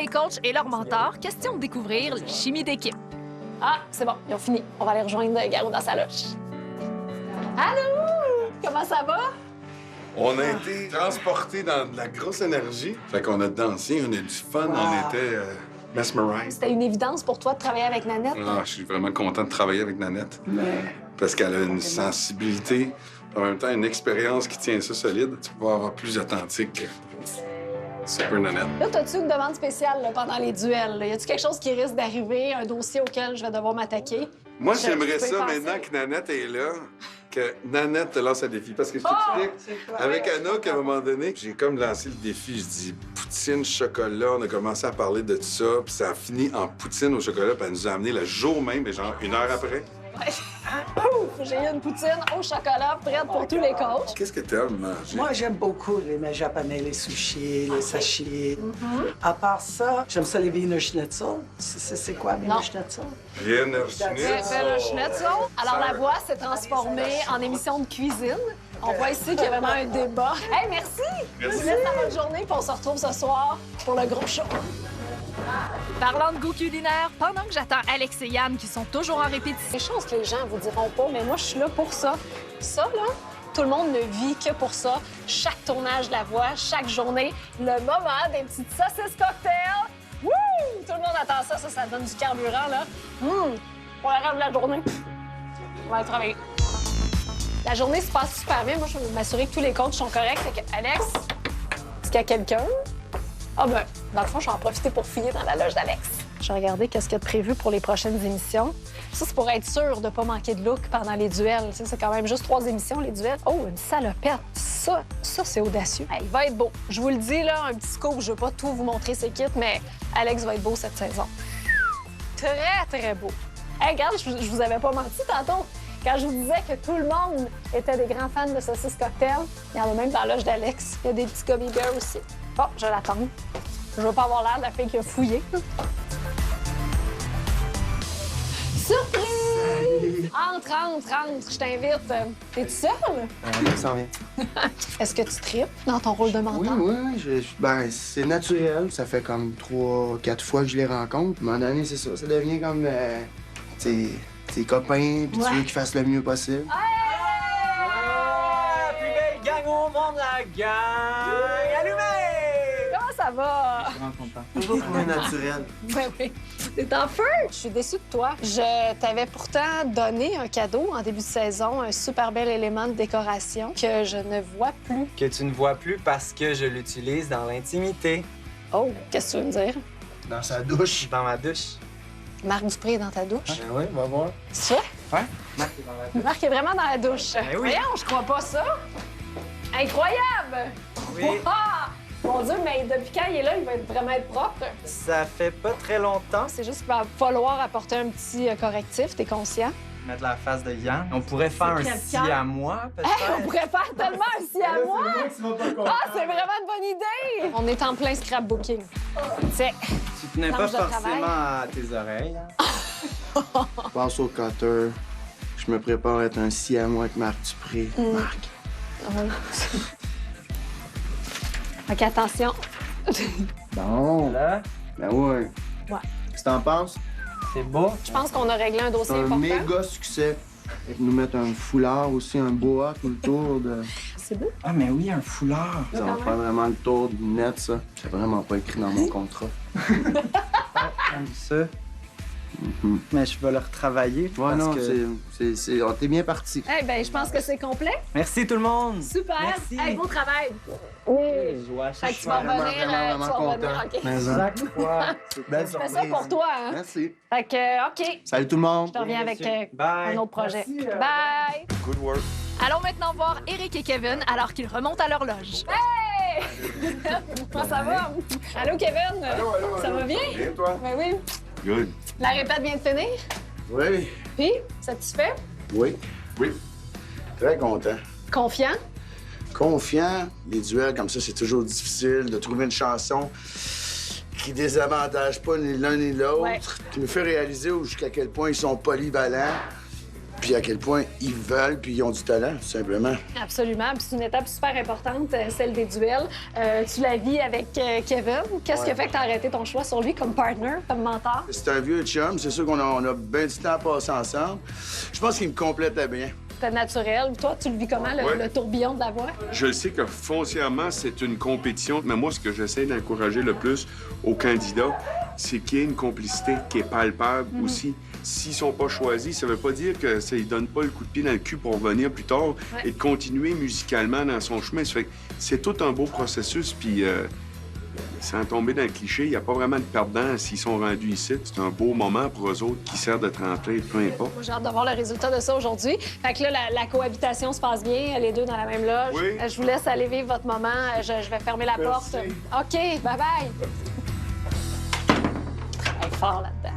Les coachs et leurs mentors, question de découvrir la chimie d'équipe. Ah, c'est bon, ils ont fini. On va aller rejoindre Garou dans sa loge. Allô? Comment ça va? On a été transportés dans de la grosse énergie. Fait qu'on a dansé, on a eu du fun, on était mesmerized. C'était une évidence pour toi de travailler avec Nanette? Ah, je suis vraiment content de travailler avec Nanette. Parce qu'elle a une sensibilité, en même temps une expérience qui tient ça solide. Tu peux avoir plus authentique. Super Nanette. Là, as-tu une demande spéciale là, pendant les duels? Là? Y a-tu quelque chose qui risque d'arriver, un dossier auquel je vais devoir m'attaquer? Moi, Je j'aimerais peux y ça penser. maintenant que Nanette est là, que Nanette te lance un défi. Parce que je t'explique, avec Anna, qu'à un moment donné, j'ai comme lancé le défi. Je dis poutine, chocolat. On a commencé à parler de tout ça, puis ça a fini en poutine au chocolat, puis elle nous a amené le jour même, mais genre 1 heure après. Ouf! J'ai eu une poutine au chocolat prête pour tous les coachs. Qu'est-ce que t'aimes manger? Moi, j'aime beaucoup les mets japonais, les sushis, les sashimi. À part ça, j'aime ça les Wiener Schnitzel. C'est quoi, Wiener Non. Schnitzel? Wiener Le schnitzel. Alors, la voix s'est transformée en émission de cuisine. On voit ici qu'il y a vraiment un débat. Hey, merci! Merci. Je vous laisse la bonne journée, puis on se retrouve ce soir pour le gros show. Parlant de goût culinaire, pendant que j'attends Alex et Yann qui sont toujours en répétition, Des choses que les gens vous diront pas, mais moi, je suis là pour ça. Ça, là, tout le monde ne vit que pour ça. Chaque tournage de la voix, chaque journée, le moment des petites saucisses cocktails. Wouh! Tout le monde attend ça. Ça donne du carburant, là. Pour la reste de la journée, on va aller travailler. La journée se passe super bien. Moi, je veux m'assurer que tous les coachs sont corrects. Fait que, Alex, est-ce qu'il y a quelqu'un? Ah ben, dans le fond, je vais en profiter pour fouiller dans la loge d'Alex. Je vais regarder qu'est-ce qu'il y a de prévu pour les prochaines émissions. Ça, c'est pour être sûr de ne pas manquer de look pendant les duels. Tu sais, c'est quand même juste 3 émissions, les duels. Oh, une salopette! Ça c'est audacieux. Hey, il va être beau. Je vous le dis, là, un petit scoop, je veux pas tout vous montrer ses kits, mais Alex va être beau cette saison. Très, très beau. Hey, regarde, je vous avais pas menti tantôt. Quand je vous disais que tout le monde était des grands fans de saucisses cocktail, il y en a même dans la loge d'Alex. Il y a des petits gummy bears aussi. Bon, je vais l'attendre. Je veux pas avoir l'air de la fille qui a fouillé. Surprise! Entre, je t'invite. T'es-tu seule? Ça vient. Est-ce que tu tripes dans ton rôle de mentor? Oui. Ben, c'est naturel. Ça fait comme 3-4 fois que je les rencontre. À un moment donné, c'est ça. Ça devient comme tes copains, puis tu veux qu'ils fassent le mieux possible. La plus belle gang au monde, la gang allumée! Comment ça va? Vraiment content. Toujours pour le naturel. Ben oui. T'es en feu! Je suis déçue de toi. Je t'avais pourtant donné un cadeau en début de saison, un super bel élément de décoration que je ne vois plus. Que tu ne vois plus parce que je l'utilise dans l'intimité, Oh, qu'est-ce que tu veux me dire? Dans sa douche. dans ma douche. Marc Dupré est dans ta douche? Ben oui, va voir. C'est vrai? Ouais? Marc est dans la douche. Marc est vraiment dans la douche. Ben oui. Voyons, je crois pas ça. Incroyable! Oui. Ah! Mon Dieu, mais depuis quand il est là, il va vraiment être propre. Ça fait pas très longtemps. C'est juste qu'il va falloir apporter un petit correctif, t'es conscient? Mettre la face de Yann. On pourrait faire un si à moi, Hey, peut-être. on pourrait faire tellement un si à moi! Ah, c'est vraiment une bonne idée! On est en plein scrapbooking. Tiens, Tu tenais pas planche de forcément travail. à tes oreilles. Hein? Passe au cutter. Je me prépare à être un si à moi avec Marc Dupré. Marc. oui. OK, attention. Bon. Là, Ben ouais. Ouais. Qu'est-ce que t'en penses? c'est beau. Je pense qu'on a réglé un C'est dossier un important. méga succès. Et nous mettre un foulard aussi, un boa tout le tour de... C'est beau. Ah, mais oui, un foulard. Ça va faire vraiment le tour du net, ça. C'est vraiment pas écrit dans mon contrat. Comme ça. Mais je vais le retravailler Ouais, parce non, que... on t'es bien parti. Eh ben, je pense que c'est complet. Merci tout le monde! Super. Merci. Hey, bon travail. Oui. Joie, Fait que tu vas revenir. vraiment tu vas revenir. OK. Mais, hein, Chaque fois. belle Je fais surprise. ça pour toi, hein? Merci. Fait que, OK. Salut tout le monde. Je te reviens avec Bye. un autre projet. Merci, Bye. Good work. allons maintenant voir Eric et Kevin alors qu'ils remontent à leur loge. Hey! Comment ça va? Allô, Kevin? Ça va bien? Bien, toi? Ben oui. Good. La répète vient de finir. Oui. Puis, satisfait? Oui. Oui. Très content. Confiant? Confiant. Les duels comme ça, c'est toujours difficile de trouver une chanson qui désavantage pas ni l'un ni l'autre, Ouais. qui me fait réaliser jusqu'à quel point ils sont polyvalents. puis à quel point ils veulent, puis ils ont du talent, tout simplement. Absolument. Puis c'est une étape super importante, celle des duels. Tu la vis avec Kevin. Qu'est-ce qui a fait que tu as arrêté ton choix sur lui comme partner, comme mentor? C'est un vieux chum, c'est sûr qu'on a bien du temps à passer ensemble. Je pense qu'il me complétait bien. C'était naturel. Toi, tu le vis comment, le tourbillon de la voix? Je le sais que foncièrement, c'est une compétition, mais moi, ce que j'essaie d'encourager le plus aux candidats, c'est qu'il y ait une complicité qui est palpable aussi. S'ils sont pas choisis, ça veut pas dire que ça ne donne pas le coup de pied dans le cul pour revenir plus tard et de continuer musicalement dans son chemin. Ça fait que c'est tout un beau processus, puis sans tomber dans le cliché, il n'y a pas vraiment de perdants s'ils sont rendus ici. C'est un beau moment pour eux autres qui sert de tremplin, peu importe. J'ai hâte de voir le résultat de ça aujourd'hui. Fait que là, la cohabitation se passe bien, les deux dans la même loge. Oui. Je vous laisse aller vivre votre moment. Je vais fermer la porte. OK, bye-bye. Travaille fort là-dedans.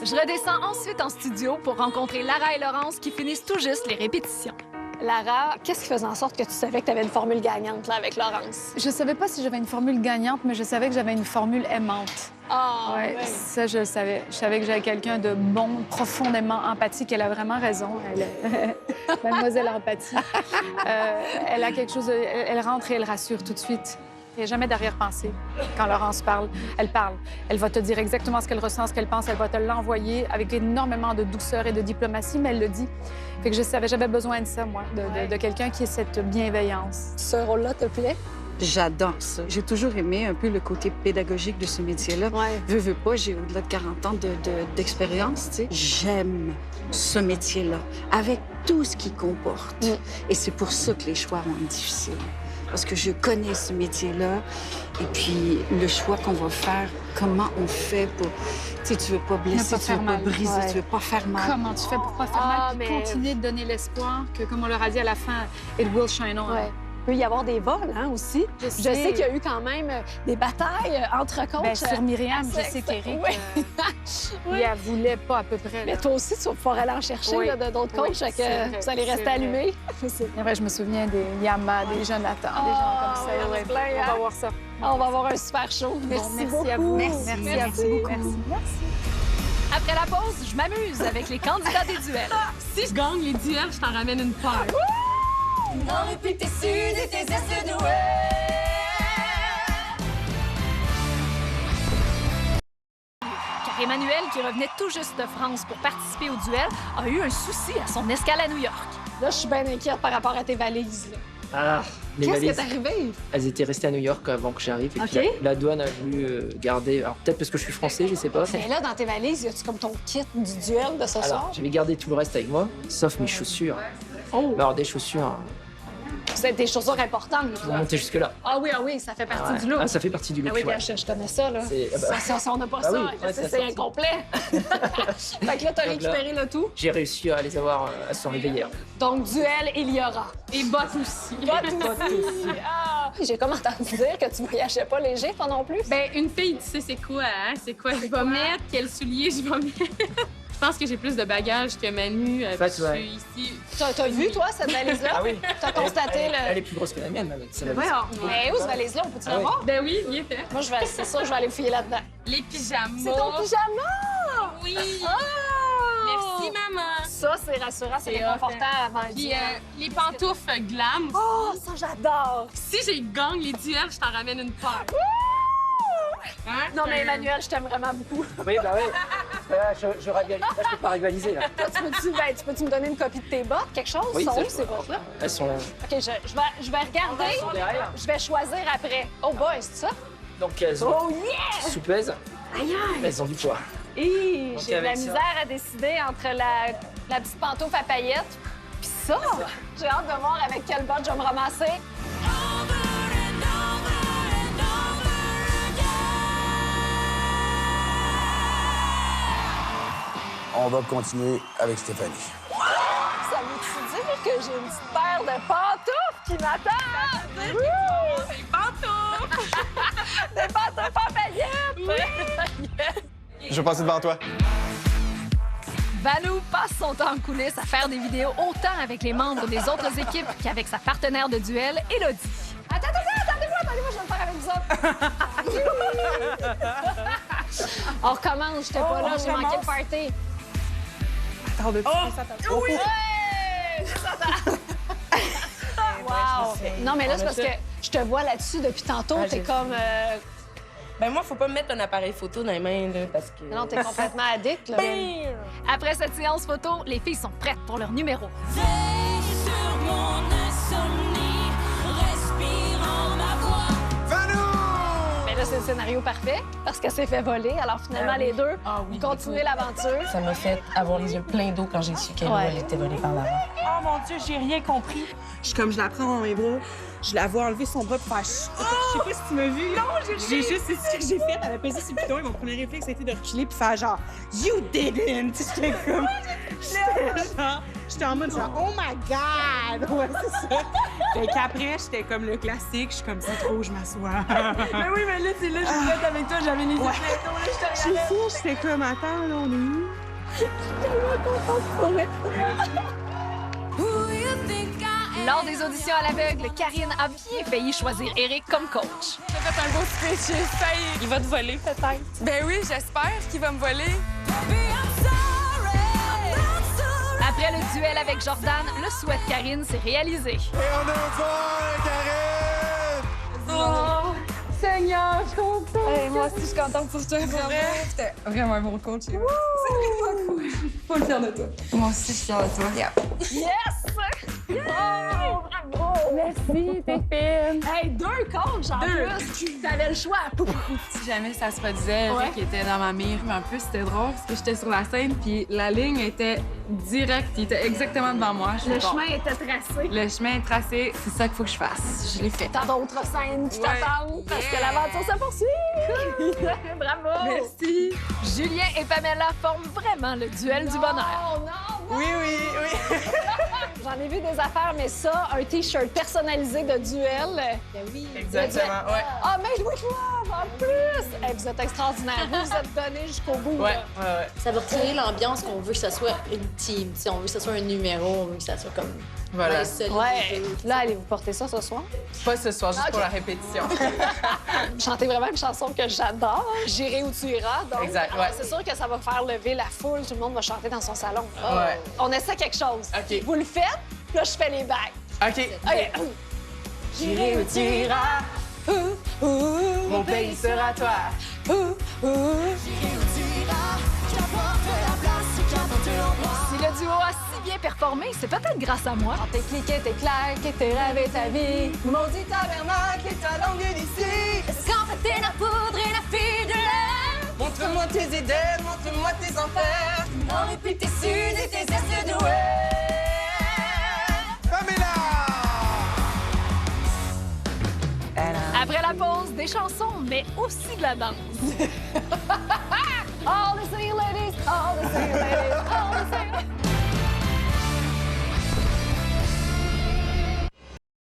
Je redescends ensuite en studio pour rencontrer Lara et Laurence qui finissent tout juste les répétitions. Lara, qu'est-ce qui faisait en sorte que tu savais que tu avais une formule gagnante là, avec Laurence? Je savais pas si j'avais une formule gagnante, mais je savais que j'avais une formule aimante. Ah, Ouais, ça, je le savais. Je savais que j'avais quelqu'un de bon, profondément empathique. Elle a vraiment raison. Mademoiselle Empathie. Elle a quelque chose elle rentre et elle rassure tout de suite. Il n'y a jamais d'arrière-pensée. Quand Laurence parle, elle parle. Elle va te dire exactement ce qu'elle ressent, ce qu'elle pense. Elle va te l'envoyer avec énormément de douceur et de diplomatie, mais elle le dit. Fait que je savais, j'avais besoin de ça, moi, de quelqu'un qui ait cette bienveillance. Ce rôle-là te plaît? J'adore ça. J'ai toujours aimé un peu le côté pédagogique de ce métier-là. Ouais. Veux pas, j'ai au-delà de 40 ans d'expérience, tu sais. J'aime ce métier-là, avec tout ce qu'il comporte. Et c'est pour ça que les choix vont être difficiles. Parce que je connais ce métier-là. Et puis, le choix qu'on va faire, comment on fait pour... Tu sais, tu veux pas blesser, tu veux pas briser, tu veux pas faire mal. Comment tu fais pour pas faire mal, puis continuer de donner l'espoir que, comme on leur a dit à la fin, it will shine on. Ouais. Il peut y avoir des vols, hein, aussi. Je sais qu'il y a eu quand même des batailles entre coachs. Bien, sur Myriam, je sais qu'Éric, il ne voulait pas à peu près. Mais Là. toi aussi, tu vas pouvoir aller en chercher Oui. là, d'autres coachs, fait que vous allez rester allumés. C'est vrai, je me souviens des Yama, des Jonathan, des gens comme ça. oui, il y en a Ouais, plein, on hein? va voir ça. On va avoir un super show. Merci beaucoup. à vous. Merci. Merci à vous. Merci. Après la pause, je m'amuse avec les candidats des duels. Si je gagne les duels, je t'en ramène une paire. Car Emmanuel, qui revenait tout juste de France pour participer au duel, a eu un souci à son escale à New York. Là, je suis bien inquiète par rapport à tes valises. là. Ah, les Qu'est-ce qui valises, est arrivé? elles étaient restées à New York avant que j'arrive. Et puis OK. la douane a voulu garder... Alors peut-être parce que je suis français, je sais pas. Mais là, dans tes valises, y a-tu comme ton kit du duel de ce Alors, soir? j'avais gardé tout le reste avec moi, sauf mes chaussures. Oh! Alors des chaussures, C'est des chaussures importantes. pour là. monter jusque-là. Ah oui, ça fait partie Ouais. du look. Ah, ça fait partie du look, Ah oui, ouais. je connais ça, là. C'est- ah bah. Si on n'a pas Ah ça, oui, ouais, c'est c'est incomplet. Fait que là, t'as Donc là- récupéré le tout. J'ai réussi à les avoir à se réveiller. Donc, duel, il y aura. Et bottes aussi. Pas aussi. Ah! J'ai comme entendu dire que tu voyageais pas léger, toi non plus. Ben, une fille, tu sais c'est quoi, hein? C'est quoi je vais mettre? Quel soulier je vais mettre? Je pense que j'ai plus de bagages que Manu. fait, puis ouais. je suis ici. T'as vu, toi, cette valise-là? Ah oui. T'as constaté Elle le... est plus grosse que la mienne, même. Ça va Ouais, vite. mais où, cette valise-là? On peut-tu Ah la oui. voir? Ben oui, il était. Moi, c'est sûr, je vais aller fouiller là-dedans. Les pyjamas. C'est ton pyjama! Oui. Ah! Merci, maman. Ça, c'est rassurant, c'est C'est réconfortant avant le Puis duel. les pantoufles glam. Oh, ça, j'adore! Si j'ai gagne les duels, je t'en ramène une paire. Hein? Non, mais Emmanuel, je t'aime vraiment beaucoup. Oui, bah oui. Je rivalise. Là, je peux pas rivaliser, là. Toi, tu peux-tu me donner une copie de tes bottes, quelque chose? Oui, Sont ça, où, je ces peux. bottes-là? Elles sont... OK, je vais regarder. Elles sont derrière. Je vais choisir après. Oh boy, c'est ça? Donc elles ont... Oh yeah! Soupèses. Aïe, aïe! Elles ont du poids. Hi, Donc, j'ai de la avec ça. misère à décider entre la petite pantoufle à paillettes puis ça. J'ai hâte de voir avec quelle botte je vais me ramasser. On va continuer avec Stéphanie. Ça veut-tu dire que j'ai une petite paire de pantoufles qui m'attendent? Des pantoufles. Des pantoufles à paillettes! Je vais passer devant toi. Vanou passe son temps en coulisses à faire des vidéos autant avec les membres des autres équipes qu'avec sa partenaire de duel, Élodie. Attendez-moi, je vais le faire avec vous autres. On recommence, j'étais pas là, j'ai manqué le party. parle de tout ça. Oui! Wow! Non, mais là, c'est parce que je te vois là-dessus depuis tantôt. Ah, T'es j'ai- comme... Ben moi, faut pas me mettre un appareil photo dans les mains, là, parce que... Non, t'es complètement addict, là. Après cette séance photo, les filles sont prêtes pour leur numéro. Mais là, c'est le scénario parfait parce qu'elle s'est fait voler. Alors finalement, les deux ils continuent l'aventure. Ça m'a fait avoir les yeux pleins d'eau quand j'ai su qu'elle elle était volée par l'avant. Oh mon Dieu, j'ai rien compris. Je la prends dans mes bras, je la vois enlever son bras pour faire chut. Je sais pas si tu m'as vu. Non, j'ai juste, c'est ce que j'ai fait. Elle a pesé sur le piton et mon premier réflexe a été de reculer puis faire genre You didn't! J'étais comme. J'étais en mode genre Oh my God! Ouais, c'est ça. Fait qu'après, j'étais comme le classique, je suis comme c'est trop, je m'assois. Mais oui, mais là, c'est là, je suis faite avec toi, j'avais les yeux pleins d'eau, là, Je suis fou, j'étais comme attends, là, on est où? Je suis tellement contente pour elle. Lors des auditions à l'aveugle, Karine a bien failli choisir Eric comme coach. J'ai fait un beau speech, j'ai failli. Il va te voler, peut-être. Ben oui, j'espère qu'il va me voler. Après le duel avec Jordan, le souhait de Karine s'est réalisé. Et on a un vol, Karine! Oh, Seigneur, je suis contente. Hey, moi aussi, je suis contente pour toi. Pour vrai, c'était vraiment un bon coach. C'est vraiment cool. Faut le faire de toi. Moi aussi, je suis fière de toi. Yeah. Yes! Oh, bravo! Merci, t'es fine. Hey, 2 coachs en plus! T'avais le choix. Si jamais ça se produisait, Eric était dans ma mire. Mais en plus, c'était drôle parce que j'étais sur la scène puis la ligne était directe. Il était exactement devant moi. Le chemin était tracé. Le chemin est tracé. C'est ça qu'il faut que je fasse. Je l'ai fait. T'as d'autres scènes qui t'attendent parce que l'aventure se poursuit. Bravo! Merci. Julien et Pamela forment vraiment le duel du bonheur. Non! Oui. J'en ai vu des affaires, mais ça, un T-shirt personnalisé de duel. Ben oui. Exactement, ouais. Ah, mais Louis Love, en plus! Hey, vous êtes extraordinaires. Vous vous êtes donnés jusqu'au bout. Ouais. Ça va recréer l'ambiance qu'on veut que ça soit une team. T'sais, on veut que ça soit un numéro, on veut que ça soit comme... Voilà. solide. Ouais. Là, allez-vous porter ça ce soir? Pas ce soir, juste pour la répétition. Chantez vraiment une chanson que j'adore. J'irai où tu iras. Donc, Exact, ouais. c'est sûr que ça va faire lever la foule. Tout le monde va chanter dans son salon. Ouais. On essaie quelque chose. OK. Vous le faites, là, je fais les bagues. OK. OK. J'irai où tu iras. Mon pays sera toi. Si le duo a si bien performé, c'est peut-être grâce à moi. Tes cliquets, tes claques, tes rêves et ta vie. Maudit tabernacle et ta langue d'ici. Quand t'es la poudre et la fille de l'air. Montre-moi tes idées, montre-moi tes enfers. Aurais pu tes suds et tes airs de doué. Après la pause, des chansons, mais aussi de la danse.